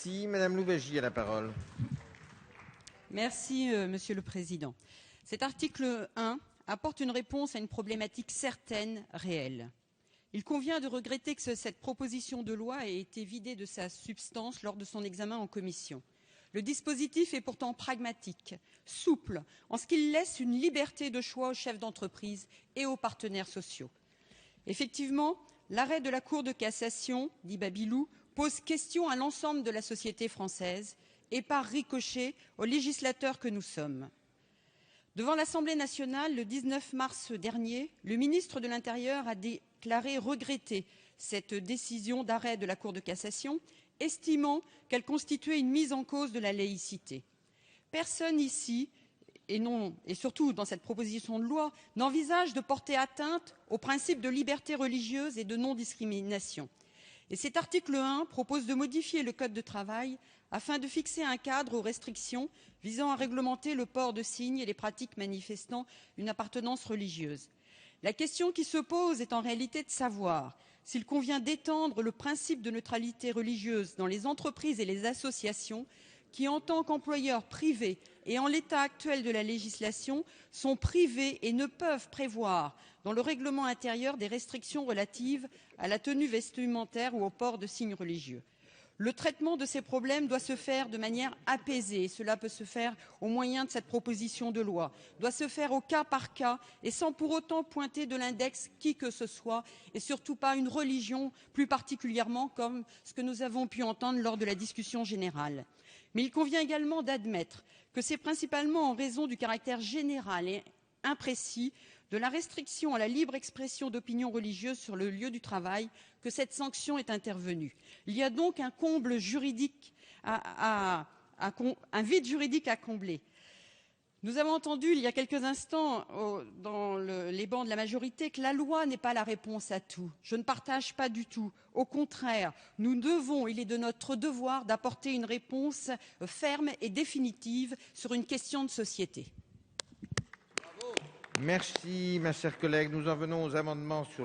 Merci. Madame Louwagie a la parole. Merci, Monsieur le Président. Cet article 1 apporte une réponse à une problématique certaine, réelle. Il convient de regretter que cette proposition de loi ait été vidée de sa substance lors de son examen en commission. Le dispositif est pourtant pragmatique, souple, en ce qu'il laisse une liberté de choix aux chefs d'entreprise et aux partenaires sociaux. Effectivement, l'arrêt de la Cour de cassation, dit Babilou, pose question à l'ensemble de la société française et par ricochet aux législateurs que nous sommes. Devant l'Assemblée nationale, le 19 mars dernier, le ministre de l'Intérieur a déclaré regretter cette décision d'arrêt de la Cour de cassation, estimant qu'elle constituait une mise en cause de la laïcité. Personne ici, et surtout dans cette proposition de loi, n'envisage de porter atteinte aux principes de liberté religieuse et de non-discrimination. Et cet article 1 propose de modifier le Code du travail afin de fixer un cadre aux restrictions visant à réglementer le port de signes et les pratiques manifestant une appartenance religieuse. La question qui se pose est en réalité de savoir s'il convient d'étendre le principe de neutralité religieuse dans les entreprises et les associations qui, en tant qu'employeurs privés et en l'état actuel de la législation, sont privés et ne peuvent prévoir dans le règlement intérieur des restrictions relatives à la tenue vestimentaire ou au port de signes religieux. Le traitement de ces problèmes doit se faire de manière apaisée. Cela peut se faire au moyen de cette proposition de loi, doit se faire au cas par cas et sans pour autant pointer de l'index qui que ce soit et surtout pas une religion plus particulièrement comme ce que nous avons pu entendre lors de la discussion générale. Mais il convient également d'admettre que c'est principalement en raison du caractère général et imprécis de la restriction à la libre expression d'opinions religieuses sur le lieu du travail que cette sanction est intervenue. Il y a donc un comble juridique, un vide juridique à combler. Nous avons entendu il y a quelques instants dans les bancs de la majorité que la loi n'est pas la réponse à tout. Je ne partage pas du tout. Au contraire, nous devons, il est de notre devoir d'apporter une réponse ferme et définitive sur une question de société. Merci, ma chère collègue. Nous en venons aux amendements sur